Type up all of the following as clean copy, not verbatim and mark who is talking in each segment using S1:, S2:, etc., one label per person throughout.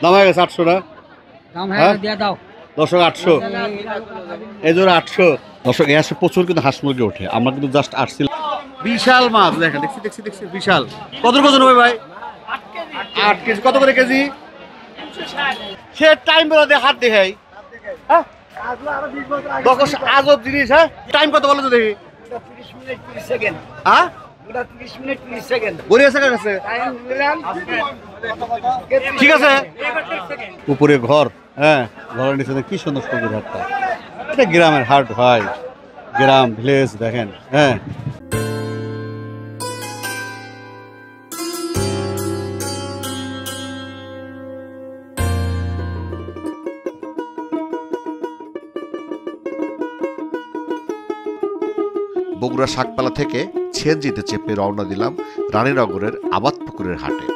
S1: দাম হয়ে গেছে 800 না?
S2: হ্যাঁ দিয়ে দাও
S1: দর্শক 800, এই জোড়া 800। দর্শক এ আসে প্রচুর কিন্তু হাঁস মুরগি ওঠে, আমরা কিন্তু জাস্ট আসছিল। বিশাল মাছ দেখেন, দেখছি বিশাল। কত ওজন হবে ভাই? 8 কেজি। কত করে কেজি? সে টাইম বলে দে, হাত দেখাই। হ্যাঁ আজব জিনিস। হ্যাঁ টাইম কত বলো তো দেখি।
S2: 30 মিনিট 30 সেকেন্ড।
S1: হ্যাঁ
S2: 30 মিনিট 30 সেকেন্ড।
S1: বড়ি আছে কাছে? ঠিক আছে। উপরে ঘর, হ্যাঁ ঘরের নিচে কি সুন্দর সবুজ হাটটা। এটা গ্রামের হাট ভাই, গ্রাম ভিলেজ দেখেন। হ্যাঁ
S3: বগুড়া শাকপালা থেকে ছেনজিতে চেপে রওনা দিলাম রানীনগরের আবাদপুকুরের হাটে।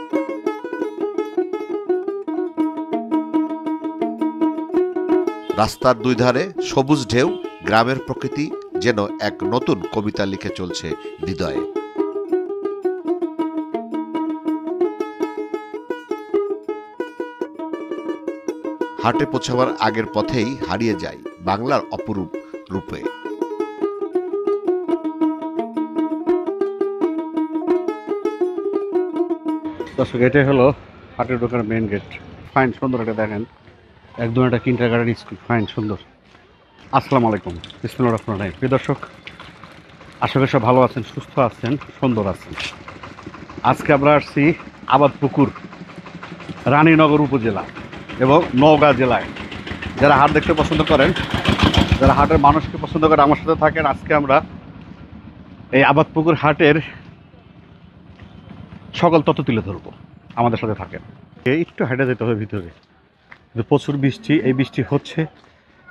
S3: রাস্তার দুই ধারে সবুজ ঢেউ, গ্রামের প্রকৃতি যেন এক নতুন কবিতা লিখে চলছে হৃদয়ে। হাটে পৌঁছাবার আগের পথেই হারিয়ে যায় বাংলার অপরূপ রূপে।
S1: দর্শক এটাই হলো হাটের ঢোকার মেন গেট। ফাইন সুন্দর এটা দেখেন, একদম একটা কিন্ডারগার্টেন স্কুল। ফাইন সুন্দর। আসসালামু আলাইকুম, বিসমিল্লাহির রহমানির রহিম। প্রিয় দর্শক, আশা করি সব ভালো আছেন, সুস্থ আছেন, সুন্দর আছেন। আজকে আমরা আসছি আবাদপুকুর, রানীনগর উপজেলা এবং নওগাঁ জেলায়। যারা হাট দেখতে পছন্দ করেন, যারা হাটের মানুষকে পছন্দ করে, আমার সাথে থাকেন। আজকে আমরা এই আবাদপুকুর হাটের সকল তথ্য তুলে ধরবো, আমাদের সাথে থাকেন। একটু হেঁটে যেতে হবে ভিতরে, কিন্তু প্রচুর বৃষ্টি। এই বৃষ্টি হচ্ছে,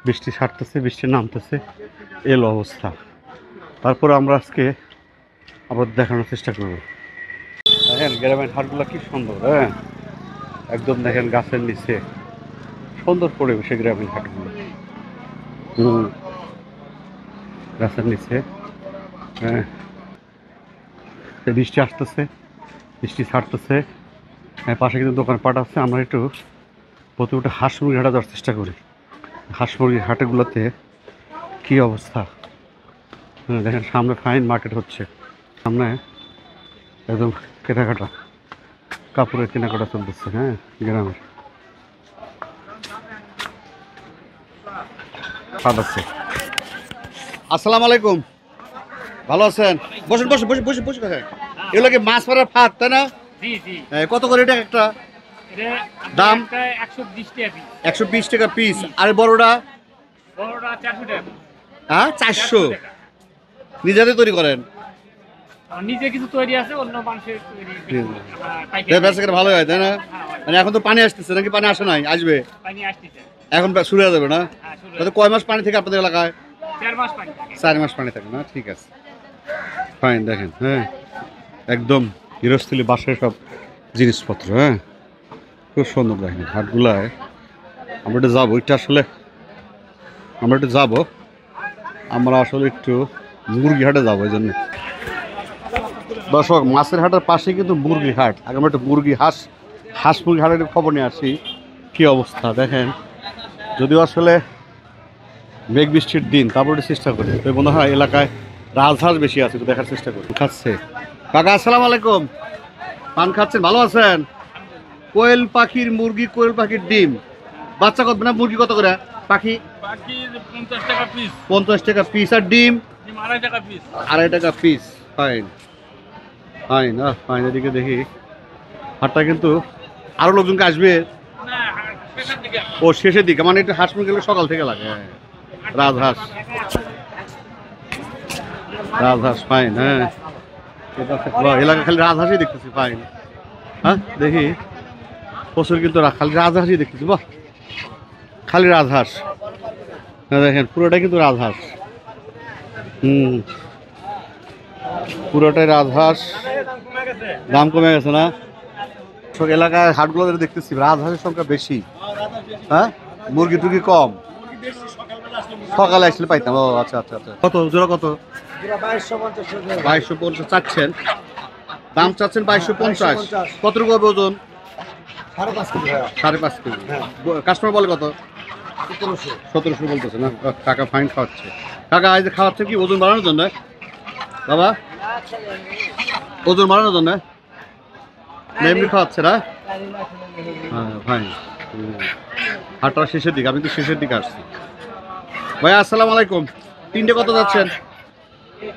S1: বৃষ্টি ছাড়তেছে, বৃষ্টি নামতেছে, এলো অবস্থা। তারপরে আমরা আজকে আবার দেখানোর চেষ্টা করব। দেখেন গ্রামের হাটগুলো কি সুন্দর। হ্যাঁ একদম দেখেন গাছের নিচে, সুন্দর পরিবেশে গ্রামীণ হাটগুলো। গাছের নিচে। হ্যাঁ বৃষ্টি আসতেছে, বৃষ্টি ছাড়তেছে। হ্যাঁ পাশে কিন্তু দোকানপাট আছে। আমরা একটু প্রথমে হাঁস মুরগি হাটে যাওয়ার চেষ্টা করি। হাঁস মুরগির হাটেগুলোতে কী অবস্থা। হ্যাঁ দেখেন সামনে ফাইন মার্কেট হচ্ছে, সামনে একদম কেনাকাটা, কাপড়ের কেনাকাটা চলতেছে। হ্যাঁ গ্রামের হাট আছে। আসসালামু আলাইকুম, ভালো আছেন? বসেন বসে বসে বসে বসে দেখেন। এগুলো কি মাছ মারার ফাঁদ, তাই না? কত করে এটা একটা দাম? 120 টাকা পিস। আর বড়টা? হ্যাঁ 400। নিজেদের তৈরি করেন?
S2: নিজে কিছু তৈরি আছে, অন্য মানুষের
S1: তৈরি ভালো হয়, তাই না? মানে এখন তো পানি আসতেছে নাকি? পানি আসে নাই, আসবে
S2: পানি আসতেছে
S1: এখন, শুরু হয়ে যাবে না? কয় মাস পানি থেকে আপনাদের এলাকায়?
S2: 4 মাস পানি।
S1: 4 মাস পানি থাকে না? ঠিক আছে ফাইন। দেখেন হ্যাঁ একদম গৃহস্থলী বাসায় সব জিনিসপত্র। হ্যাঁ খুব সুন্দর। দেখেন হাটগুলায় আমরা একটু যাবো, এটা আসলে আমরা একটু যাবো, আমরা আসলে একটু মুরগি হাটে যাবো। এই জন্য দর্শক, মাছের হাটের পাশে কিন্তু মুরগি হাট। আগে আমরা একটু হাঁস মুরগি হাটের খবর নিয়ে আসি কী অবস্থা। দেখেন যদিও আসলে মেঘ বৃষ্টির দিন, তারপরে চেষ্টা করি তো মনে হয় এলাকায় রাজহাঁস বেশি আছে, একটু দেখার চেষ্টা করি। খাচ্ছে কাকা, আসসালামু আলাইকুম। পান খাচ্ছেন? ভালো আছেন? কোয়েল পাখির মুরগি, কোয়েল পাখির ডিম, বাচ্চা কত না? মুরগি কত করে? পাখি
S2: 50 টাকা পিস।
S1: 50 টাকা পিস। আর ডিম?
S2: 2.5 টাকা পিস।
S1: 2.5 টাকা পিস। Fine fine fine. এদিকে দেখি হাটটা কিন্তু আরো লোকজনকে আসবে। ও শেষের দিকে, মানে একটু হাঁস মুরগি সকাল থেকে লাগে। রাজহাঁস, রাজহাঁস ফাইন। হ্যাঁ এলাকা খালি রাজহাঁসই দেখতেছি। ফাইন। হ্যাঁ দেখি প্রচুর কিন্তু খালি রাজহাঁসই দেখতেছি। বাহ খালি রাজহাঁস। হ্যাঁ দেখেন পুরোটাই কিন্তু রাজহাঁস। পুরোটাই রাজহাঁস। দাম কমে গেছে না? সব এলাকায় হাটগুলো দেখতেছি রাজহাঁসের সংখ্যা বেশি। হ্যাঁ মুরগি টুরগি কম, সকালে আসলে পাইতাম। ও আচ্ছা আচ্ছা আচ্ছা। কত জোড়া? কত? 2250 চাচ্ছেন? দাম চাচ্ছেন 2250। কতটুকু হবে ওজন? 5.5 কেজি। কাস্টমার বলে কত? 1700 বলতেছে না? কাকা ফাইন খাওয়াচ্ছে। কাকা এই যে খাওয়াচ্ছে কি ওজন বাড়ানোর জন্য বাবা? ওজন বাড়ানোর জন্য না এমনি খাওয়াচ্ছে না? হ্যাঁ ফাইন। হাটটা শেষের দিকে, আমি তো শেষের দিকে আসছি। ভাই আসসালামু আলাইকুম। তিনটে কত যাচ্ছেন?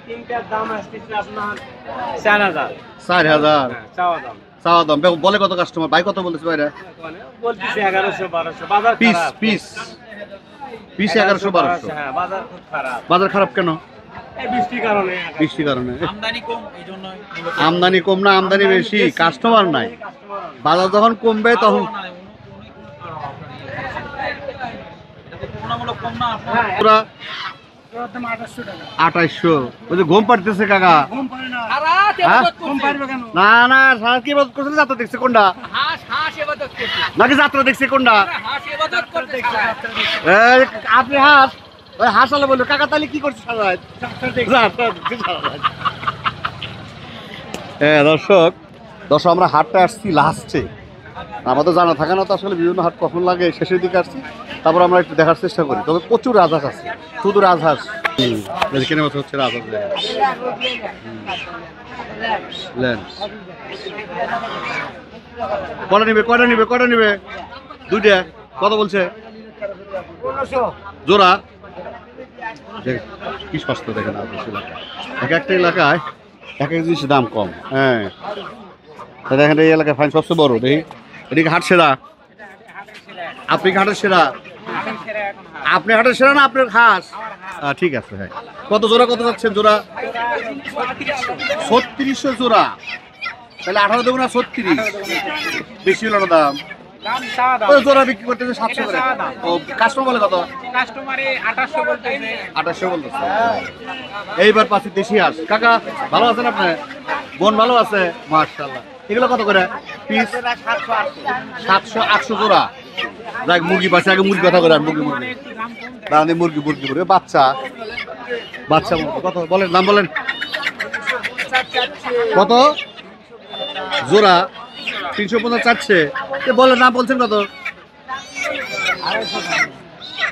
S2: তিনটার দাম আসতেছে আপনার 4000।
S1: 4000
S2: চাওয়া দাম।
S1: চাওয়া দাম। বলে কত কাস্টমার? ভাই কত বলেছে ভাইরা?
S2: বলতেছে 1100 1200। বাজার
S1: পিস
S2: খারাপ।
S1: Piece piece 1100 1200।
S2: হ্যাঁ, বাজার খুব খারাপ।
S1: বাজার খারাপ কেন?
S2: এই বৃষ্টির কারণে।
S1: বৃষ্টির কারণে।
S2: আমদানি কম এইজন্যই।
S1: আমদানি কম না আমদানি বেশি, কাস্টমার নাই। বাজার যখন কমবে তখন পুরা 2800। ওই যে ঘুম পাড়তেছে কাকা। হ্যাঁ? না না সারা কি বাদ করছে? যাত্রা দেখছে কোনটা? নাকি যাত্রা দেখছে কোনটা? এই, আপনি হাঁস ওই হাঁসালে বললো কাকা তাহলে কি করছে সারা রাত? হ্যাঁ দর্শক আমরা হাটটা আসছি লাস্টে। আমাদের জানা থাকে না তো আসলে বিভিন্ন হাট কখন লাগে, শেষের দিকে আসছি। তারপর আমরা একটু দেখার চেষ্টা করি। তবে প্রচুর রাজহাঁস আছে, শুধু রাজহাঁস। কেনে বছর হচ্ছে রাজহাঁস কটা নিবে? দুইটা। কত বলছে? জোড়া। কি সস্তা দেখেন এক একটা এলাকায় এক এক জিনিসের দাম কম। হ্যাঁ দেখেন এই এলাকায় ফাইন সবচেয়ে বড়। দেখি এদিকে হাট সেরা। আপনি কি হাটের সেরা? আপনি হাটের সেরা না আপনার হাঁস? ঠিক আছে। হ্যাঁ কত জোড়া কত যাচ্ছেন জোড়া? 3600 জোড়া। তাহলে 18 দেবো না 36? বেশি হলো না দাম। জোড়া বিক্রি করতেছে 700 করে। ও কাস্টমার বলে কত?
S2: কাস্টমারে 2800 বলতেছে।
S1: 2800 বলতেছে। এইবার পাচ্ছি দেশি হাঁস। কাকা ভালো আছেন আপনি? বোন ভালো আছে? মাশাআল্লাহ। এগুলো কত করে পিস? 700 800 জোড়া। যাক মুরগি পাশে আগে মুরগি কথা করে আর মুরগি দাঁড়ানি মুরগি করে বাচ্চা মুরগি কত বলেন? দাম বলেন কত? জোড়া 350 চাচ্ছে। বলেন নাম বলছেন কত?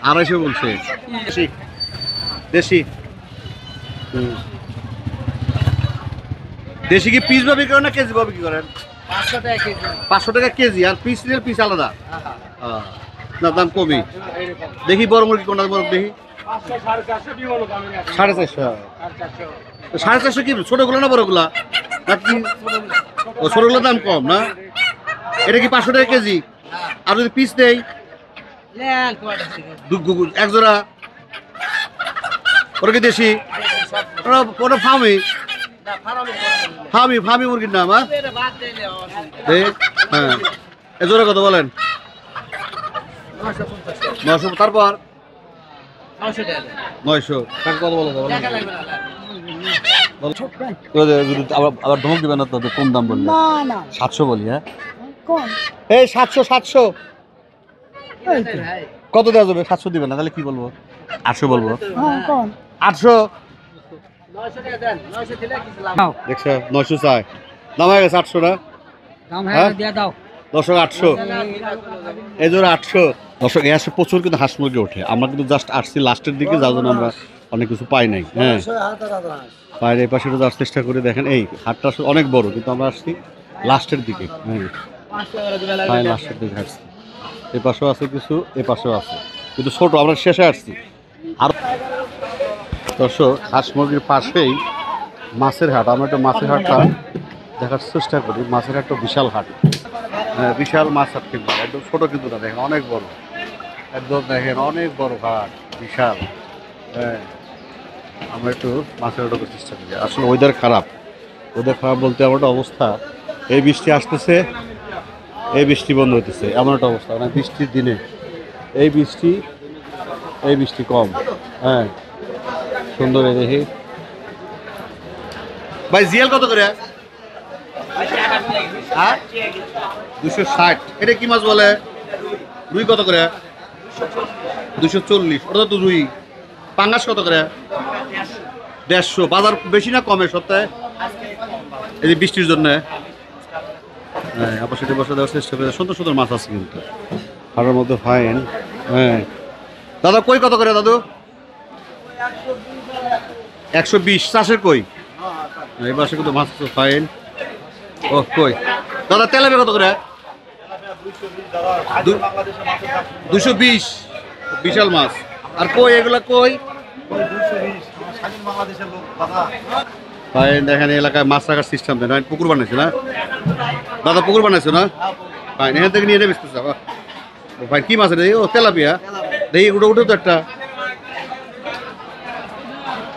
S1: 250 বলছে। দেশি দেশি কি পিস ভাবে করেন না কেজি ভাবে কি করেন? 500 টাকা কেজি। আর পিস নিলে পিস আলাদা। না দাম কমই। দেখি বড় মুরগি কোনটা বড় দেখি? 450। 450 কি ছোটগুলো না বড়গুলা? নাকি ও ছোটগুলোর দাম কম না? এটা কি 500 টাকা কেজি? আর যদি পিস দেই এক জোড়া? ওরা কি দেশি? ওটা ফার্মি মুরগির নাম। হ্যাঁ এ জোড়া কত বলেন? 900। তারপর 900 টাকা কত বলো? আবার ধমক দিবেন না তো, কম দাম বললে? 700 বলি। হ্যাঁ এই 700 কত দেওয়া যাবে? 700 দিবেন না তাহলে কি বলবো? 800 বলবো। 800 দেখছো 900 চাই। দাম হয়ে গেছে 800 না? দর্শক 800 এই জোড়া 800। দর্শক এ আসে প্রচুর কিন্তু হাঁস মুরগি ওঠে। আমরা কিন্তু জাস্ট আসছি লাস্টের দিকে, যার জন্য আমরা অনেক কিছু পাই নাই। হ্যাঁ বাইরে এই পাশে যাওয়ার চেষ্টা করে দেখেন। এই হাটটা অনেক বড় কিন্তু আমরা আসছি লাস্টের দিকে। হ্যাঁ লাস্টের দিকে আসছি। এ পাশেও আছে কিছু, এ পাশেও আছে কিন্তু ছোট। আমরা শেষে আসছি। আর দর্শক হাঁস মুরগির পাশেই মাছের হাট। আমরা একটা মাছের হাটটা দেখার চেষ্টা করি। মাছের হাটটা বিশাল হাট। হ্যাঁ বিশাল মাছ হাট কিন্তু একদম ছোট কিন্তু না, দেখেন অনেক বড়। একদম দেখেন অনেক বড় হাট, বিশাল। হ্যাঁ আমরা একটু মাছের হাট করার চেষ্টা করি। আসলে ওয়েদার খারাপ বলতে এমন একটা অবস্থা। এই বৃষ্টি আসতেছে, এই বৃষ্টি বন্ধ হইতেছে, এমন একটা অবস্থা। মানে বৃষ্টির দিনে এই বৃষ্টি কম। হ্যাঁ সুন্দর। দেখি ভাই জিয়াল কত করে? 260। এটা কি মাছ বলে? রুই কত করে? 240। ওটা তো রুই। পাঙ্গাস কত করে? 150। বাজার বেশি না কমে সপ্তাহে? এই যে বৃষ্টির জন্য হ্যাঁ আবার সেটা বসে দেওয়ার চেষ্টা করে। সুন্দর সুন্দর মাছ আছে কিন্তু হাটের মধ্যে ফাইন। হ্যাঁ দাদা কই কত করে দাদু? 120 চাষের কই? এই পাশে কিন্তু মাছ আছে ফাইন। ও কই দাদা তেলাপিয়া কত করে? 220 বিশাল মাছ। আর কই এগুলা কই? ভাই দেখেন এলাকায় মাছ রাখার সিস্টেম দেয় না, পুকুর বানাইছে না দাদা? পুকুর বানাইছো না? ভাই এখান থেকে নিয়ে বেচতেছে ভাই। কি মাছ রে? ও তেলাপিয়া। দেখি উঠে উঠে তো একটা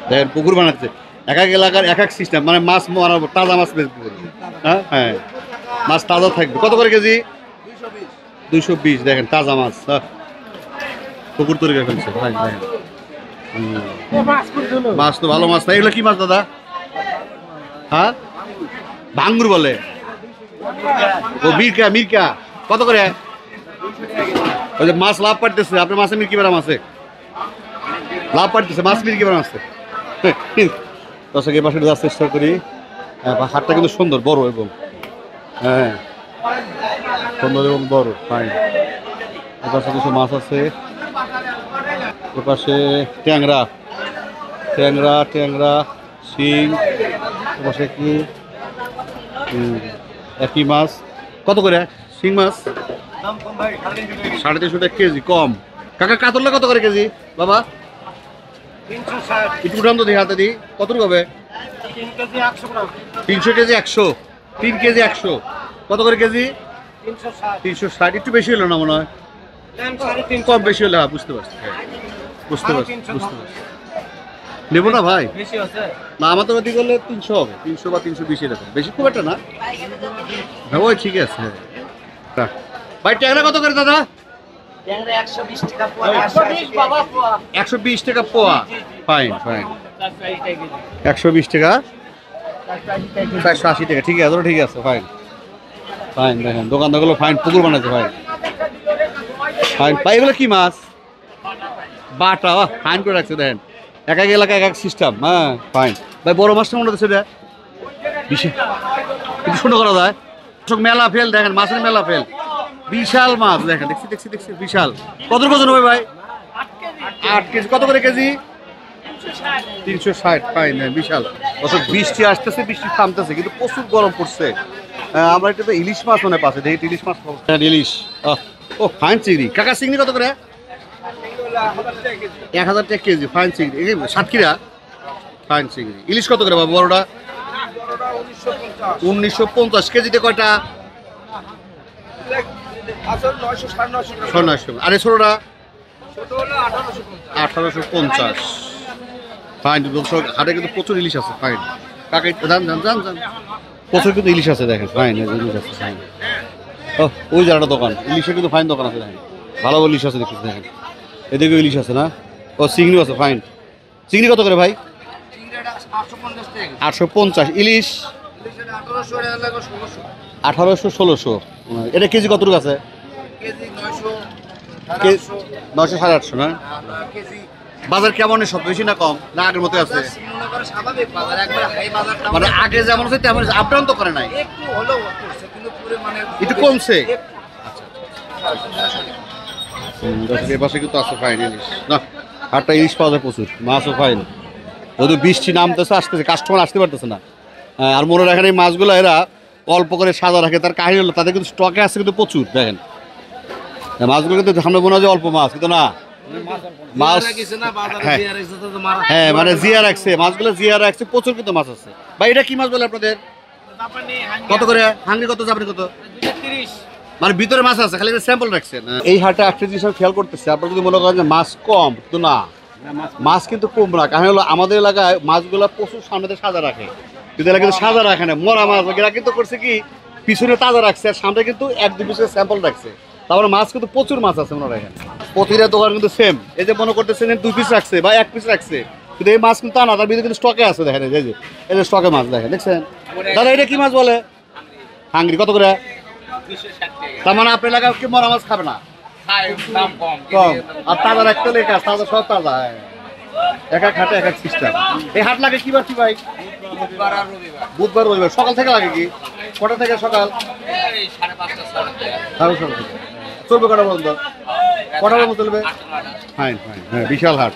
S1: দেখেন পুকুর বানাচ্ছে। এক এক এলাকার এক এক সিস্টেম, মানে মাছ মারাবো তাজা মাছ বেচবে। হ্যাঁ হ্যাঁ মাছ তাজা থাকবে। কত করে কেজি? 220 দেখেন তাজা মাছ। পুকুর তৈরি করে ফেলছে ভাই দেখেন। মাছ তো ভালো মাছ। এগুলো কি মাছ দাদা? হ্যাঁ ভাঙ্গুর বলে। ও মিরকা মিরকা কত করে? ওই যে মাছ লাভ পাঠতেছে আপনার মাছে মিরকি বেড়াম আছে, লাভ পাঠতেছে মাছ মিরকি বেড়াম আছে। দর্শক এই পাশে যাওয়ার চেষ্টা করি। হাটটা কিন্তু সুন্দর বড় এবং হ্যাঁ সুন্দর এবং বড় ফাইন। এপাশে কিছু মাছ আছে, এপাশে ট্যাংরা ট্যাংরা ট্যাংরা শিং। এপাশে কি একই মাছ। কত করে শিং মাছ? 350 টাকা কেজি। কম। কাকা কাতলা কত করে কেজি বাবা? 360। একটু উঠান তো দেখি হাতে দিই। কতটুকু হবে? 300 কেজি 100। 3 কেজি 100 কত করে কেজি? 360। একটু বেশি হলো না মনে হয়? কম বেশি হলে বুঝতে পারছি। বুঝতে পারছি বুঝতে পারছি। নেবো না ভাই? না আমার তো ওদিকে করলে 300 হবে। 300 বা 320 এরকম, বেশি খুব একটা না। হ্যাঁ ওই ঠিক আছে। ভাই ট্যাংরা কত করে দাদা? 120 টাকা পোয়া। ফাইন ফাইন 120 টাকা 480 টাকা। ঠিক আছে ঠিক আছে ফাইন ফাইন। দেখেন দোকানদারগুলো ফাইন পুকুর বানাচ্ছে ফাইন ফাইন। ভাই এগুলো কি মাছ? বাটা ফাইন করে রাখছে দেখেন। এক এক এলাকায় এক এক সিস্টেম। হ্যাঁ ফাইন ভাই। বড় মাছটা মনে হচ্ছে এটা বিশাল, একটু সুন্দর করা যায়। মেলা ফেল দেখেন, মাছের মেলা ফেল। বিশাল মাছ দেখেন, দেখছি দেখছি দেখছি বিশাল। কত ওজন হবে ভাই? 8 কেজি। কত করে কেজি? 360। ফাইন বিশাল। অর্থাৎ বৃষ্টি আসতেছে, বৃষ্টি থামতেছে কিন্তু প্রচুর গরম পড়ছে। আমরা এটা তো ইলিশ মাছ মনে পাচ্ছে, দেখি ইলিশ মাছ। ইলিশ ও ফাইন চিংড়ি। কাকা চিংড়ি কত করে? 1000 টাকা কেজি। ফাইন চিংড়ি সাতক্ষীরা ফাইন চিংড়ি। ইলিশ কত করে বাবু বড়টা? 1950 কেজিতে কয়টা? 900। আরে ছোটটা? 1850। ফাইন। হাটে কিন্তু প্রচুর ইলিশ আছে ফাইন। কাকা যান যান যান যান। প্রচুর কিন্তু ইলিশ আছে দেখেন ফাইন। ইলিশ আছে ফাইন। ও ওই জায়গাটা দোকান ইলিশের কিন্তু ফাইন দোকান আছে দেখেন। ভালো ইলিশ আছে দেখতে দেখেন। এদিকে ইলিশ আছে না? ও চিংড়ি আছে ফাইন। চিংড়ি কত করে ভাই? 850। ইলিশ 1800 1600। এটা কেজি কতটুকু আছে? 900 850 না? বাজার কেমন? সব বেশি না কম না আগের মতো আছে? মানে আগে যেমন আছে তেমন আপ ডাউন তো করে নাই, একটু কমছে। এ পাশে কিন্তু আছে ফাইন ইলিশ না। হাটটা ইলিশ পাওয়া যায় প্রচুর, মাছও ফাইন। যদি বৃষ্টি নামতেছে আসতেছে, কাস্টমার আসতে পারতেছে না। আর মনে রাখেন এই মাছগুলো এরা অল্প করে সাজা রাখে। তার কাহিনী হলো তাদের কিন্তু স্টকে আছে কিন্তু প্রচুর। দেখেন মাছগুলো কিন্তু সামনে মনে হয় যে অল্প মাছ, কিন্তু না মাছ। হ্যাঁ মানে জিয়া রাখছে মাছগুলো, জিয়া রাখছে প্রচুর কিন্তু মাছ আছে। ভাই এটা কি মাছ বলে আপনাদের? কত করে? হাঙ্গি কত? জাপানি কত? মানে ভিতরে মাছ আছে, খালি স্যাম্পল রাখছেন। এই হাটে একটা জিনিস আমি খেয়াল করতেছি, আপনারা যদি মনে করেন যে মাছ কম, কিন্তু না, মাছ কিন্তু কম না। কারণ হলো আমাদের এলাকায় মাছগুলো প্রচুর সামনে সাজা রাখে, কিন্তু এরা কিন্তু সাজা রাখে না। মরা মাছ এরা কিন্তু করছে কি পিছনে তাজা রাখছে, আর সামনে কিন্তু 1-2 পিসের স্যাম্পল রাখছে। তারপরে মাছ কিন্তু প্রচুর মাছ আছে মনে রাখেন। প্রতিটা দোকান কিন্তু সেম। এই যে মনে করতেছেন 2 পিস রাখছে বা 1 পিস রাখছে, কিন্তু এই মাছ কিন্তু তা না, তার ভিতরে কিন্তু স্টকে আছে। দেখেন এই যে স্টকে মাছ দেখেন, দেখছেন দাদা? এটা কি মাছ বলে? হাঙ্গরি। কত করে? তার মানে আপনার এলাকায় কি মরা মাছ খাবে না? কম। আর তাজা রাখতে হলে কাজ, তাজা সব তাজা। এক এক হাটে এক এক সিস্টেম। এই হাট লাগে কি বার কি ভাই?
S2: বুধবার আর রবিবার।
S1: বুধবার রবিবার। সকাল থেকে লাগে কি? কটা থেকে সকাল?
S2: এই 5:30 6:30 থেকে।
S1: সাড়ে ছটা থেকে। চলবে কটা পর্যন্ত? কটা পর্যন্ত চলবে? ফাইন ফাইন, হ্যাঁ বিশাল হাট।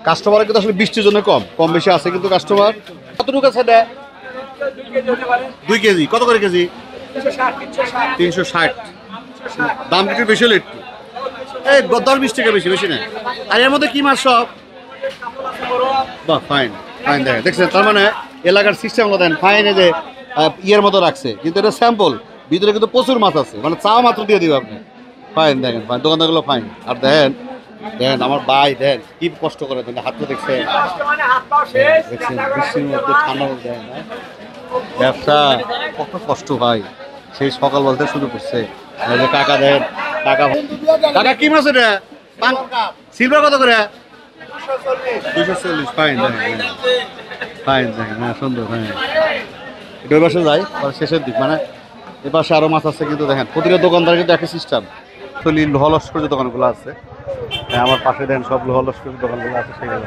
S1: কাস্টমার কিন্তু আসলে বৃষ্টির জন্য কম কম বেশি আছে, কিন্তু কাস্টমার কতটুকু আছে এটা? 2 কেজি। কত করে কেজি? 360। দাম একটু বেশি হলে একটু এই 10-20 টাকা বেশি, বেশি না। আর এর মধ্যে কি মাছ সব? বাহ ফাইন ফাইন, দেখেন দেখছেন, তার মানে এলাকার সিস্টেম হলো দেন ফাইন। এই যে ইয়ের মতো রাখছে, কিন্তু এটা স্যাম্পল, ভিতরে কিন্তু প্রচুর মাছ আছে, মানে চা মাত্র দিয়ে দিবে আপনি। ফাইন দেখেন, ফাইন দোকানদারগুলো ফাইন। আর দেখেন দেখেন আমার ভাই দেন কি কষ্ট করে দেন, হাত তো দেখছেন, দেখছেন বৃষ্টির মধ্যে ঠান্ডা মধ্যে দেন, হ্যাঁ? ব্যবসা কত কষ্ট ভাই, সেই সকাল বলতে শুরু করছে। এই যে কাকা দেন, কাকা কাকা কি মাছ এটা? সিলভার কত করে? 240। ফাইন দেখেন, ফাইন দেখেন, হ্যাঁ সুন্দর। হ্যাঁ এটা ওই পাশে যাই, শেষের দিক, মানে এ পাশে আরো মাছ আছে, কিন্তু দেখেন প্রতিটা দোকানদার কিন্তু একই সিস্টেম। আসলে লোহা লস্কর যে দোকানগুলো আছে, হ্যাঁ আমার পাশে দেন সব লোহা লস্কর দোকানগুলো আছে, সেগুলো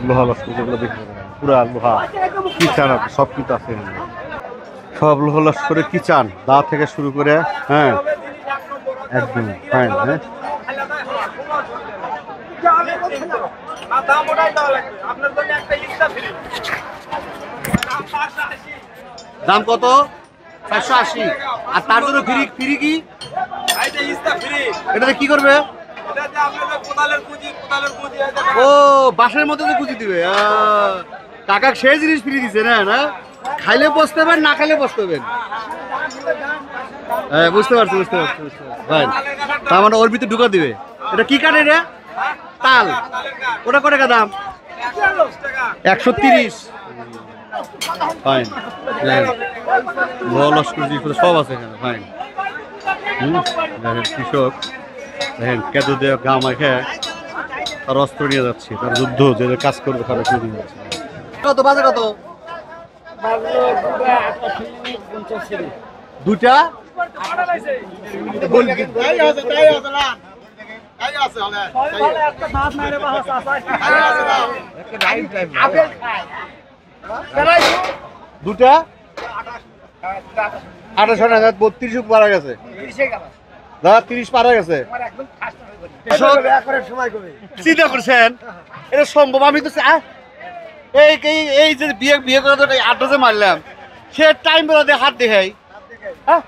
S1: লোহা লস্কর যেগুলো বিক্রি করে পুরা লোহা কিচান আছে, সব কিছু আছে এখানে। সব লোহা লস্করের কিচান, দা থেকে শুরু করে, হ্যাঁ একদম ফাইন। হ্যাঁ দাম কত? 480। আর তার জন্য ফ্রি ফ্রি কি? এটাতে কি করবে? ও বাসের মধ্যে তো কুচি দিবে। কাকা সেই জিনিস ফ্রি দিছে না? না খাইলে বসতে পারেন, না খাইলে বসতে পারেন। হ্যাঁ বুঝতে পারছি বুঝতে পারছি বুঝতে পারছি। ভাই তার মানে ওর ভিতরে ঢুকা দিবে। এটা কি কাঠ এটা? তাল। ওটা কত টাকা দাম? 130। ফাইন সব আছে এখানে। ফাইন দেখেন কৃষক, দেখেন কেঁদো দিয়ে গা মাখে তার অস্ত্র নিয়ে যাচ্ছে, তার যুদ্ধ যে কাজ করবে তারা শুরু যাচ্ছে। কত বাজে কত? দুটা দুটা 28,032 পারা গেছে, দাদা 30 পারা গেছে। চিন্তা করছেন এটা সম্ভব? আমি তো এই যে বিয়ে বিয়ে করে তো আড্ডা যে মারলাম, সে টাইম বেলা দিয়ে হাত দেখাই, হ্যাঁ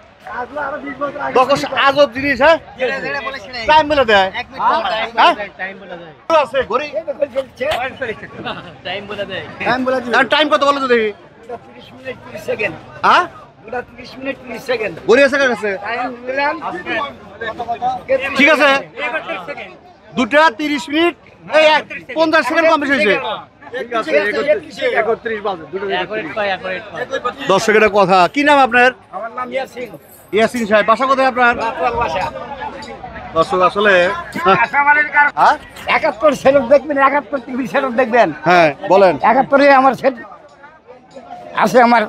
S1: আজব জিনিস। হ্যাঁ টাইম বেলা দেয়, টাইম কত বলো তো দেখি? হ্যাঁ ঠিক আছে, 2টা 30 মিনিট 50 সেকেন্ড কম বেশি হয়েছে। দর্শকের কথা কি নাম আপনার?
S4: আমার নাম ইয়াসিন।
S1: ইয়াসিন সাহেব, বাসা কোথায় আপনার? দর্শক আসলে
S4: 71 সেলফ দেখবেন, 71 টিভি সেলফ দেখবেন।
S1: হ্যাঁ বলেন।
S4: 71 আমার সেট আছে। আমার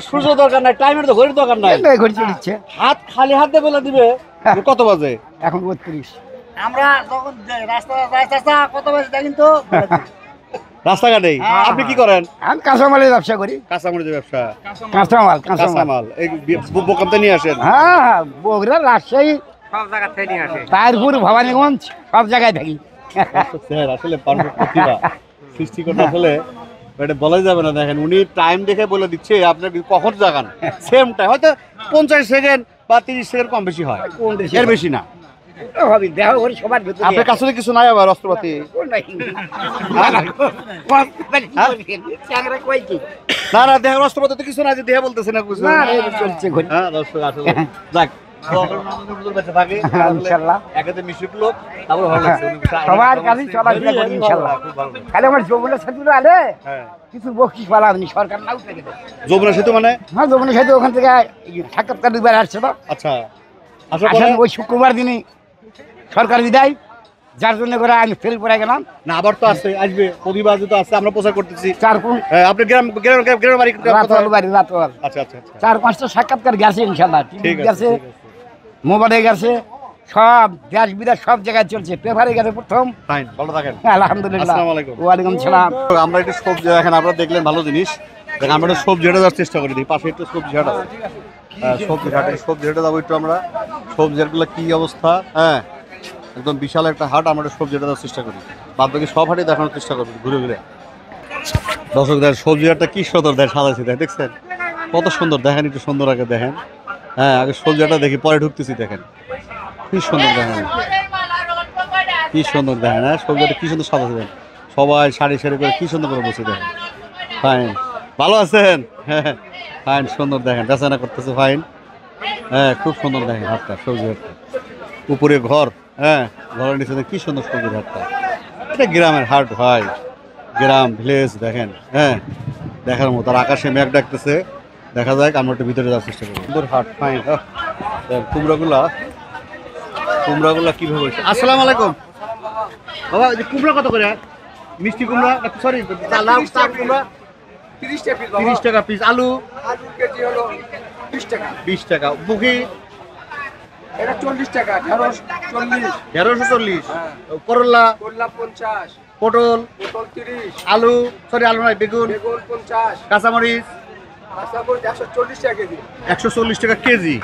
S1: সূর্য দরকার নাই, টাইমের তো ঘড়ির দরকার নাই,
S4: ঘড়ি চড়ছে।
S1: হাত খালি হাত দিয়ে বলে দিবে কত বাজে।
S4: এখন 32। আমরা যখন রাস্তা কত বাজে দেখেন তো
S1: রাস্তাঘাটেই। আপনি কি করেন?
S4: আমি কাঁচামালের ব্যবসা করি।
S1: কাঁচামালের ব্যবসা?
S4: কাঁচামাল
S1: কাঁচামাল এই বোকামতে নিয়ে আসেন?
S4: হ্যাঁ বগুড়া, রাজশাহী,
S2: সব জায়গা থেকে নিয়ে আসে।
S4: তাহিরপুর, ভবানীগঞ্জ সব জায়গায় থাকি।
S1: স্যার আসলে প্রতিভা সৃষ্টিকর্তা, আসলে এটা বলাই যাবে না। দেখেন উনি টাইম দেখে বলে দিচ্ছে আপনার কখন জাগান, সেম টাইম, হয়তো 50 সেকেন্ড বা 30 সেকেন্ড কম বেশি হয়, এর বেশি না। আপনার কাছে কিছু নাই আবার অস্ত্রপাতি? না না দেহের অস্ত্রপাতি তো কিছু নাই, যে দেহে বলতেছে না কিছু। হ্যাঁ দর্শক আসলে যাক
S4: সবার কাছে চলাফেরা করি ইনশাল্লাহ। খালি আমার যমুনা সেতু আলে কিছু বকশিস পালা আপনি সরকার নাও থেকে দেয়।
S1: যমুনা সেতু মানে?
S4: হ্যাঁ যমুনা সেতু, ওখান থেকে সাক্ষাৎকার 2বার আসছে তো।
S1: আচ্ছা
S4: আসেন ওই শুক্রবার দিনই সরকার বিদায়, যার জন্য করে আমি ফেল পড়ে গেলাম।
S1: না আবার তো আছে, আসবে প্রতিবার তো আছে, আমরা প্রচার করতেছি।
S4: 4
S1: আপনি গ্রামের বাড়ি?
S4: রাতওয়াল।
S1: আচ্ছা আচ্ছা আচ্ছা
S4: 4-5টা সাক্ষাৎকার গেছে ইনশাল্লাহ,
S1: ঠিক
S4: গেছে,
S1: আছে
S4: মোবাইলে গেছে, সব দেশ বিদেশ সব জায়গায় চলছে, পেপারে গেছে প্রথম।
S1: ফাইন, ভালো থাকেন।
S4: আলহামদুলিল্লাহ।
S1: আসসালামু আলাইকুম।
S4: ওয়ালাইকুম সালাম।
S1: তো আমরা একটু সবজি দেখেন, আপনারা দেখলেন ভালো জিনিস দেখেন, আমরা একটু সবজি হাটে যাওয়ার চেষ্টা করি, দিই পাশে একটু সবজি হাট আছে। সবজি হাটে যাবো একটু আমরা, সবজি হাটগুলো কি অবস্থা। হ্যাঁ, একদম বিশাল একটা হাট, আমরা একটু সবজি হাটে যাওয়ার চেষ্টা করি, বাদ বাকি সব হাটে দেখানোর চেষ্টা করবো ঘুরে ঘুরে। দর্শক দেখেন সবজি হাটটা কি সুন্দর দেয়, সাজাইছি দেয়, দেখছেন কত সুন্দর, দেখেন একটু সুন্দর আগে দেখেন। হ্যাঁ, আগে সবজি হাটটা দেখি, পরে ঢুকতেছি, দেখেন কি সুন্দর, দেখেন কি সুন্দর, দেখেন হ্যাঁ সবজি হাটটা কি সুন্দর সাজাইছে দেন, সবাই সারি সারি করে কি সুন্দর করে বসে দেখেন। ফাইন, ভালো আছেন? হ্যাঁ ফাইন, সুন্দর দেখেন বেচানা করতেছে, ফাইন। হ্যাঁ খুব সুন্দর দেখেন হাটটা, সবজি হাটটা, উপরে ঘর, হ্যাঁ ঘরের নিচে কি সুন্দর সবজির হাটটা। এটা গ্রামের হাট ভাই, গ্রাম ভিলেজ দেখেন। হ্যাঁ দেখার মতো, আর আকাশে মেঘ ডাকতেছে, দেখা যায় আমরা একটু ভিতরে যাওয়ার চেষ্টা করি। সুন্দর হাট, ফাইন। কুমড়াগুলা কিভাবে? আসসালামু আলাইকুম বাবা, কুমড়া কত করে? মিষ্টি কুমড়া, সরি লাল কুমড়া 30 টাকা পিস। আলু
S2: কেজি হলো 20 টাকা।
S1: 20 টাকা। মুখি
S2: এটা 40 টাকা, ঢেঁড়স 40,
S1: 1240। করলা,
S2: করলা 50,
S1: পটল,
S2: পটল 30,
S1: আলু, সরি আলু নয়, বেগুন,
S2: বেগুন 50,
S1: কাঁচামরিচ
S2: কাঁচামরিচ 140 টাকা কেজি।
S1: 140 টাকা কেজি,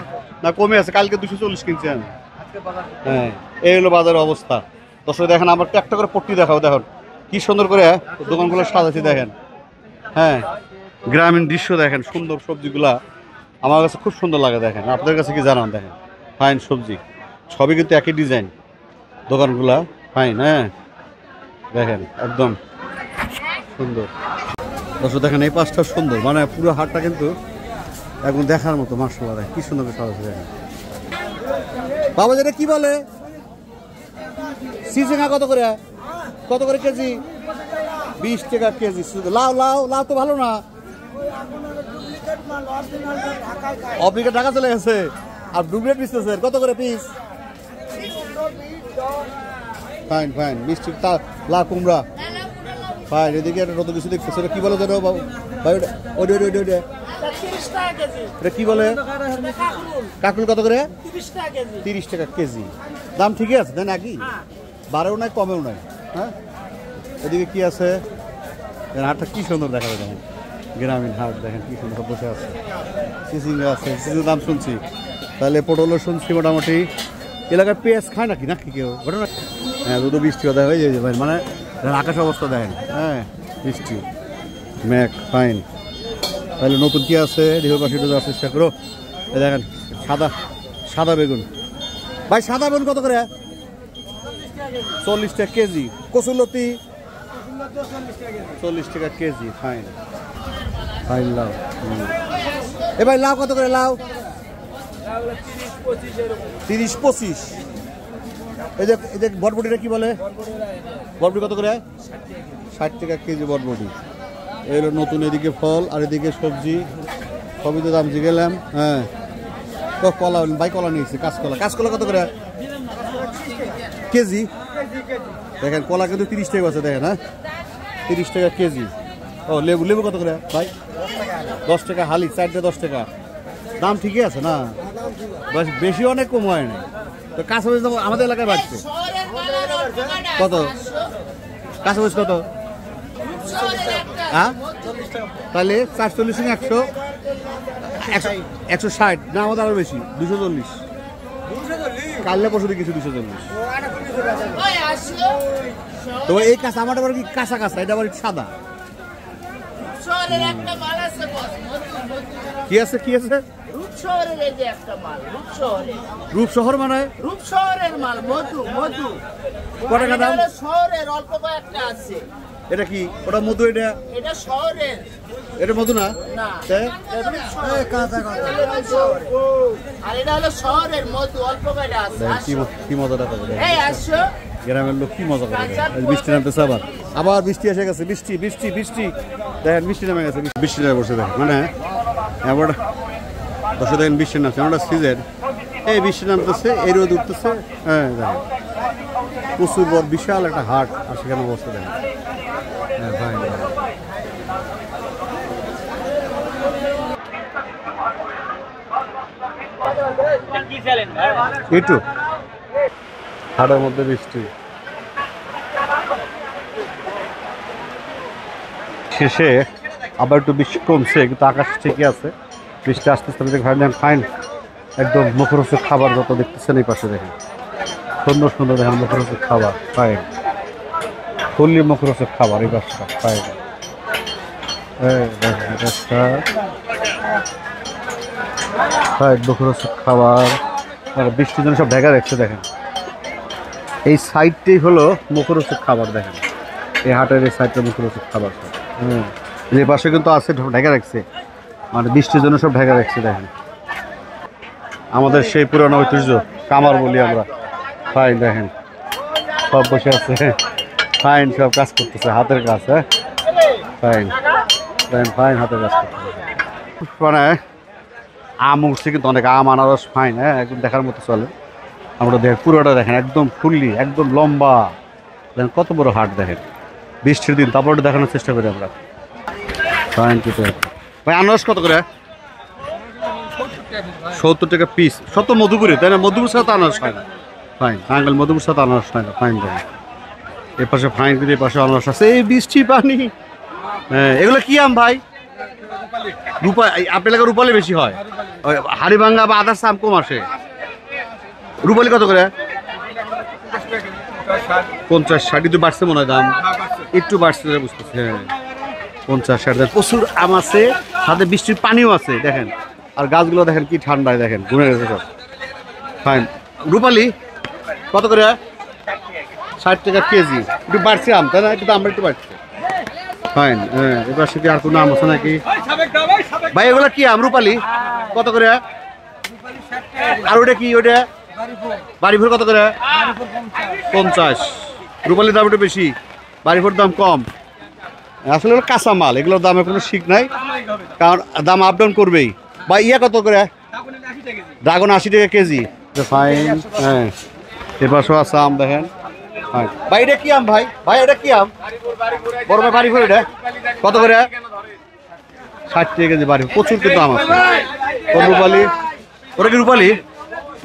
S1: না কমে আছে, কালকে 240 কিনছি আমি। হ্যাঁ এই হলো বাজারের অবস্থা। দর্শক দেখেন, আমার একটা করে পট্টি দেখাও, দেখুন কি সুন্দর করে দোকানগুলো সাজাচ্ছি দেখেন। হ্যাঁ গ্রামীণ দৃশ্য দেখেন, সুন্দর সবজিগুলা আমার কাছে খুব সুন্দর লাগে দেখেন, আপনাদের কাছে কি জানান। দেখেন ফাইন সবজি, সবই কিন্তু একই ডিজাইন দোকানগুলা, ফাইন। হ্যাঁ দেখেন একদম সুন্দর। দর্শক দেখেন এই পাশটা সুন্দর, মানে পুরো হাটটা কিন্তু একদম দেখার মতো, মাশাআল্লাহ দেখেন কি সুন্দর করে সাজাচ্ছে দেখেন। বাবা যেটা কি বলে, সিজেঙা কত করে? কত করে কেজি? 20 টাকা কেজি। লাউ লাউ লাউ তো ভালো না, অফ্রিকা টাকা চলে গেছে, আর ডুপ্লিকেট পিসতেছে কত করে পিস? ফাইন ফাইন, মিষ্টি লাউ কুমড়া ফাইন। এদিকে একটা নতুন কিছু দেখতেছে, এটা কি বলে জানো বাবু ভাই? ওটা এটা কি বলে? কাকুল কত করে? 30 টাকা কেজি। দাম ঠিকই আছে তাই নাকি? বাড়েও নাই কমেও নাই। হ্যাঁ এদিকে কি আছে? হাটটা কি সুন্দর দেখা যায়, দেখেন গ্রামীণ হাট, দেখেন কি সুন্দর বসে আছে। চিচিঙ্গা আছে, চিচিঙ্গার দাম শুনছি, তাহলে পটলও শুনছি মোটামুটি। এলাকায় পেঁয়াজ খায় নাকি নাকি কেউ ঘটনা? হ্যাঁ দুটো বৃষ্টি কথা হয়ে যায় ভাই, মানে আকাশ অবস্থা দেখেন। হ্যাঁ বৃষ্টি ম্যাক, ফাইন। তাহলে নতুন কি আছে ঢেউ পাশে যাওয়ার চেষ্টা করো। দেখেন সাদা সাদা বেগুন ভাই, সাদা বেগুন কত করে? 40 টাকা কেজি। কচুরলতি 40 টাকা কেজি, ফাইন ফাইন। লাউ এ ভাই লাউ কত করে? লাউ 30-25। এই যে বটবটিটা কি বলে? বটবটি কত করে? 60 টাকা কেজি বটবটি। এই হলো নতুন এদিকে ফল, আর এদিকে সবজি, সবই তো দাম গেলাম। হ্যাঁ তো কলা ভাই, কলা নিয়েছি, কাঁচকলা। কাঁচকলা কত করে কেজি? দেখেন কলা কিন্তু 30 টাকা আছে, দেখেন। হ্যাঁ 30 টাকা কেজি। ও লেবু, লেবু কত করে ভাই? 10 টাকা হালি, 4টে 10 টাকা। দাম ঠিকই আছে না, বেশি অনেক কম হয় না। তো কাঁচামরিচ আমাদের এলাকায় বাড়ছে কত? কাঁচামরিচ কত? হ্যাঁ তাহলে 440 না 160? না আমাদের আরো বেশি, 240। কাললে পরশু দেখেছি 240। তো এই কাঁচা আমারটা কি কাঁচা কাঁচা, এটা আবার সাদা। কি আছে কি আছে? রূপশহর মানে
S5: রূপশহরের মাল, মধু মধু।
S1: কত টাকা দাম?
S5: শহরের অল্প কয়েকটা আছে।
S1: এটা কি? ওটা মধু?
S5: এটা শহরের,
S1: এটা মধু না?
S5: না
S1: তে?
S5: আর এটা হলো শহরের মধু, অল্প কয়েকটা আছে।
S1: কি মজাটা করে
S5: এই আসো,
S1: গ্রামের লোক কি মজা করে। বৃষ্টি নামতেছে, আবার আবার বৃষ্টি এসে গেছে। বৃষ্টি বৃষ্টি বৃষ্টি দেখেন, বৃষ্টি নামে গেছে, বৃষ্টি নেমে বসে দেখেন, মানে এবার বসে দেখেন বৃষ্টি নামছে। আমরা সিজন এই বৃষ্টি নামতেছে, এই রোদ উঠতেছে। হ্যাঁ দেখেন প্রচুর বড় বিশাল একটা হাট, আর সেখানে অবস্থা দেখেন। হ্যাঁ ভাই একটু হাটের মধ্যে বৃষ্টি শেষে আবার একটু বৃষ্টি কমছে কিন্তু আকাশ ঠিকই আছে বৃষ্টি আস্তে আস্তে দেখেন ফাইন একদম মুখরোচক খাবার যত দেখতেছেন এই পাশে দেখেন সুন্দর সুন্দর দেখেন মুখরোচক খাবার ফাইন ফুললি মুখরোচক খাবার এই পাশটা ফাইন মুখরোচক খাবার বৃষ্টির জন্য সব ঢাকা রাখছে দেখেন এই সাইডটাই হলো মুখরোচক খাবার দেখেন এই হাটের এই সাইডটা মুখরোচক খাবার যে পাশে কিন্তু আছে ঢাকা রাখছে মানে বৃষ্টির জন্য সব ঢাকা রাখছে দেখেন আমাদের সেই পুরনো ঐতিহ্য কামার বলি আমরা ফাইন দেখেন সব বসে আছে ফাইন সব কাজ করতেছে হাতের কাজ হ্যাঁ ফাইন ফাইন ফাইন হাতের কাজ করতেছে মানে আম উঠছে কিন্তু অনেক আম আনারস ফাইন হ্যাঁ একদম দেখার মতো চলে আমরা দেখ পুরোটা দেখেন একদম ফুললি একদম লম্বা দেখেন কত বড় হাট দেখেন বৃষ্টির দিন তারপর দেখানোর চেষ্টা করি আমরা ফাইন কিছু ভাই আনারস কত করে 70 টাকা পিস সব তো মধুপুরে তাই না মধুপুর সাথে আনারস হয় না ফাইন আঙ্কেল মধুপুর সাথে আনারস হয় না ফাইন দেখেন এর পাশে ফাইন কিন্তু এর পাশে আনারস আছে এই বৃষ্টি পানি হ্যাঁ এগুলো কি আম ভাই রূপা আপনার এলাকায় রূপালি বেশি হয় ওই হাড়িভাঙ্গা বা আদার্স আম কম আসে রূপালি কত করে 50-60 তো বাড়ছে মনে হয় দাম একটু বাড়ছে বুঝতেছি হ্যাঁ 50-60 প্রচুর আম আছে সাথে বৃষ্টির পানিও আছে দেখেন আর গাছগুলো দেখেন কি ঠান্ডায় দেখেন ঘুরে গেছে সব ফাইন রূপালি কত করে 60 টাকা কেজি একটু বাড়ছে আম তাই না একটু দাম একটু বাড়ছে ফাইন হ্যাঁ এবার সেটি আর কোনো আম আছে নাকি ভাই এগুলো কি আম রূপালি কত করে আর ওটা কি ওটা বাড়িভোর কত করে 50 রূপালির দাম একটু বেশি বাড়িভোর দাম কম আসলে কাঁচা মাল এগুলোর দামে কোনো ঠিক নাই কারণ দাম আপ ডাউন করবেই বা ইয়া কত করে ড্রাগন 80 টাকা কেজি ফাইন হ্যাঁ এবার সব আছে আম দেখেন ভাই এটা কি আম ভাই ভাই এটা কি আম বড় ভাই বাড়িভোর এটা কত করে 60 টাকা কেজি বাড়ি প্রচুর কিন্তু আম আছে রূপালি ওটা কি রূপালি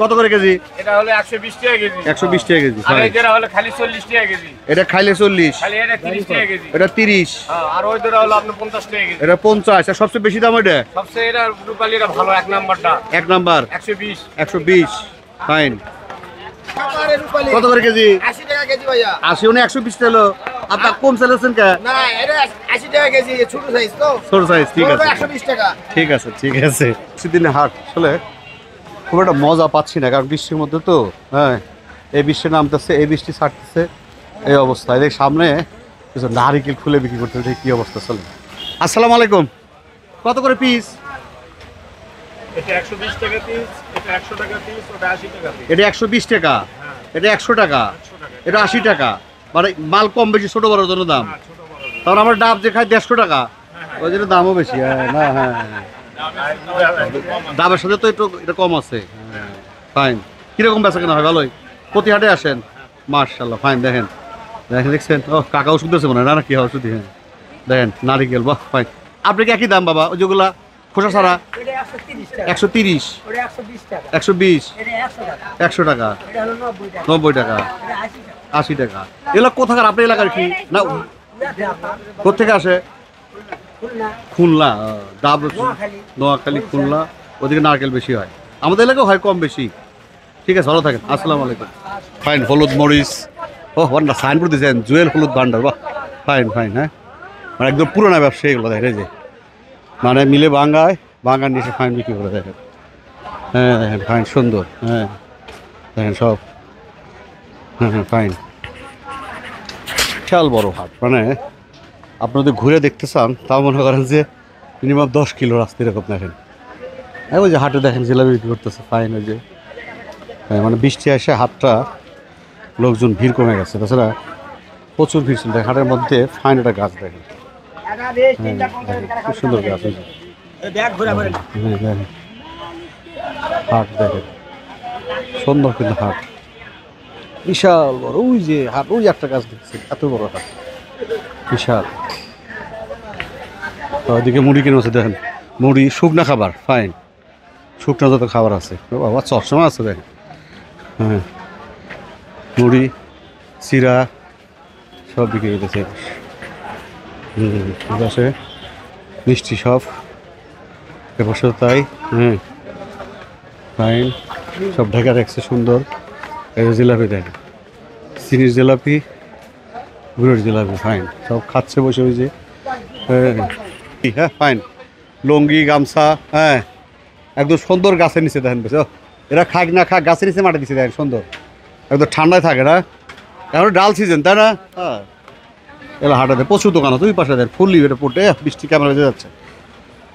S1: কত করে কেজি
S2: এটা হলো 120 টাকা কেজি
S1: 120 টাকা কেজি
S2: আর এটা হলো খালি 40 টাকা কেজি
S1: এটা খাইলে 40
S2: খালি এটা 30 টাকা কেজি
S1: এটা 30
S2: হ্যাঁ আর ওই ধরে হলো আপনার 50 টাকা কেজি
S1: এটা 50 আর সবচেয়ে বেশি দাম ওইটা
S2: সবচেয়ে এটা রূপালিটা ভালো এক নাম্বারটা
S1: এক নাম্বার
S2: 120
S1: ফাইন কত করে কেজি
S5: 80 টাকা কেজি ভাইয়া
S1: 80 উনি 120 টাকা আপনার কম চালাচ্ছেন কে
S5: না এটা 80 টাকা কেজি ছোট সাইজ তো
S1: ছোট সাইজ ঠিক আছে
S5: 120 টাকা
S1: ঠিক আছে ঠিক আছে সেদিনে হাট আসলে খুব একটা মজা পাচ্ছি না কারণ বৃষ্টির মধ্যে তো হ্যাঁ এই বৃষ্টি নামতেছে এই বৃষ্টি ছাড়তেছে এই অবস্থা এদের সামনে কিছু নারিকেল খুলে বিক্রি করতে দেখি কি অবস্থা চলে আসসালামু আলাইকুম কত করে পিস
S2: এটা 120 টাকা পিস এটা 100 টাকা পিস ওটা 80 টাকা পিস
S1: এটা 120 টাকা এটা 100 টাকা এটা 80 টাকা মানে মাল কম বেশি ছোট বড় জন্য দাম তখন আমার ডাব যে খাই 150 টাকা ওই জন্য দামও বেশি হ্যাঁ না হ্যাঁ ডাবের সাথে তো একটু এটা কম আছে ফাইন কিরকম বেচা কেনা হয় ভালোই প্রতি হাটে আসেন মার্শাল্লাহ ফাইন দেখেন দেখেন দেখছেন ও কাকা ওষুধ দিয়েছে মনে হয় না কি হয় ওষুধ হ্যাঁ দেখেন নারিকেল বাহ ফাইন আপনি কি একই দাম বাবা ওই যেগুলা খোসা ছাড়া 130 120 100 টাকা 90 টাকা 80 টাকা এগুলো কোথাকার আপনার এলাকার কি না কোথেকে আসে খুলনা ডাব নোয়াখালী খুলনা ওদিকে নারকেল বেশি হয় আমাদের এলাকাও হয় কম বেশি ঠিক আছে ভালো থাকেন আসসালামু আলাইকুম ফাইন হলুদ মরিচ ও না সাইনবোর্ড দিয়েছেন জুয়েল হলুদ ভান্ডার বাহ ফাইন ফাইন হ্যাঁ মানে একদম পুরোনো ব্যবসা এগুলো দেখেন যে মানে মিলে বাঙ্গায় নিচে ফাইন বিক্রি করে দেখেন হ্যাঁ দেখেন ফাইন সুন্দর হ্যাঁ দেখেন সব হ্যাঁ হ্যাঁ ফাইন বিশাল বড় হাট মানে আপনি যদি ঘুরে দেখতে চান তাও মনে করেন যে মিনিমাম 10 কিলো রাস্তা এরকম দেখেন ওই যে হাটে দেখেন জিলাপি বিক্রি করতেছে ফাইন ওই যে মানে বৃষ্টি আসে হাটটা লোকজন ভিড় কমে গেছে তাছাড়া প্রচুর ভিড় ছিল হাটের মধ্যে ফাইন একটা গাছ দেখেন খুব সুন্দর গাছ ওই হাট দেখেন সুন্দর কিন্তু হাট বিশাল বড় ওই যে হাট ওই একটা গাছ দেখছি এত বড় হাট বিশাল ওইদিকে মুড়ি কিনে আছে দেখেন মুড়ি শুকনা খাবার ফাইন শুকনা যত খাবার আছে বাবা চশমা আছে দেখেন হ্যাঁ মুড়ি চিরা সব বিক্রি করতেছে পাশে মিষ্টি সব এবছর তাই ফাইন সব ঢাকা রাখছে সুন্দর। এই যে জিলাপি দেখেন, চিনির জিলাপি, গুড়ের জিলাপি, ফাইন সব খাচ্ছে বসে বসে। হ্যাঁ ফাইন লুঙ্গি গামছা, হ্যাঁ একদম সুন্দর গাছের নিচে দেখেন বুঝছো, এরা খাক না খাক গাছের নিচে মাঠে দিচ্ছে দেখেন সুন্দর, একদম ঠান্ডায় থাকে না, এখন ডাল সিজন তাই না। হ্যাঁ এলা হাটাতে প্রচুর দোকান আছে, ওই পাশে দেখেন ফুললি এটা পড়ে বৃষ্টি ক্যামেরা বেজে যাচ্ছে।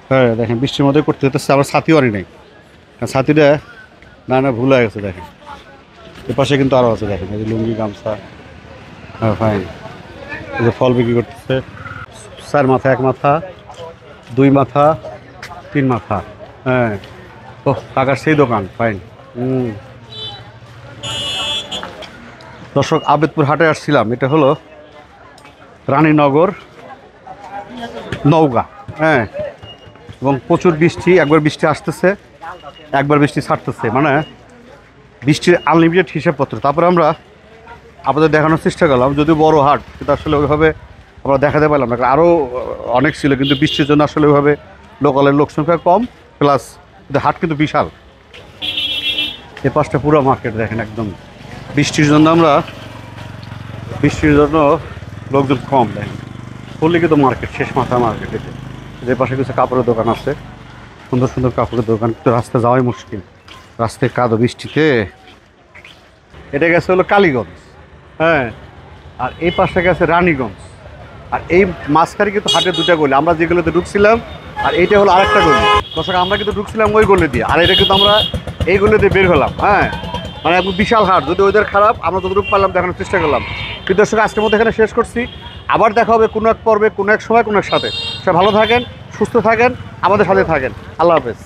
S1: হ্যাঁ দেখেন বৃষ্টির মধ্যে করতে হতেছে, আমার ছাতিও আনি নেই, ছাতিটা না ভুল হয়ে গেছে দেখেন। এ পাশে কিন্তু আরও আছে দেখেন, এই যে লুঙ্গি গামছা, হ্যাঁ ফাইন। এই যে ফল বিক্রি করতেছে, 4 মাথা 1 মাথা 2 মাথা 3 মাথা, হ্যাঁ ও কাকার সেই দোকান ফাইন। দর্শক আবেদপুর হাটে আসছিলাম, এটা হলো রানীনগর নওগাঁ, হ্যাঁ এবং প্রচুর বৃষ্টি, একবার বৃষ্টি আসতেছে একবার বৃষ্টি ছাড়তেছে, মানে বৃষ্টির আনলিমিটেড হিসাবপত্র। তারপরে আমরা আপনাদের দেখানোর চেষ্টা করলাম, যদিও বড় হাট কিন্তু আসলে ওইভাবে আমরা দেখাতে পারলাম না, আরও অনেক ছিল কিন্তু বৃষ্টির জন্য আসলে ওইভাবে লোকালের লোক সংখ্যা কম, প্লাস হাট কিন্তু বিশাল। এ পাশটা পুরো মার্কেট দেখেন একদম, বৃষ্টির জন্য লোকজন কম দেখেন। বললে কিন্তু মার্কেট শেষ মাথা মার্কেট, এতে যে পাশে কিছু কাপড়ের দোকান আছে, সুন্দর সুন্দর কাপড়ের দোকান, কিন্তু রাস্তা যাওয়াই মুশকিল, রাস্তায় কাদো বৃষ্টিতে। এটা গেছে হলো কালীগঞ্জ, হ্যাঁ আর এই পাশে গেছে রানীগঞ্জ, আর এই মাঝখানে কিন্তু হাটের 2টা গলি, আমরা যেগুলোতে ঢুকছিলাম আর এইটা হলো আরেকটা গলি। দর্শক আমরা কিন্তু ঢুকছিলাম ওই গলি দিয়ে, আর এটা কিন্তু আমরা এই গলি দিয়ে বের হলাম। হ্যাঁ মানে একদম বিশাল হাট, যদি ওদের খারাপ আমরা যতটুকু পারলাম দেখানোর চেষ্টা করলাম। কিন্তু দর্শক আজকের মধ্যে এখানে শেষ করছি, আবার দেখা হবে কোনো এক পর্বে, কোনো এক সময়, কোনো এক সাথে। সে ভালো থাকেন, সুস্থ থাকেন, আমাদের সাথে থাকেন, আল্লাহ হাফেজ।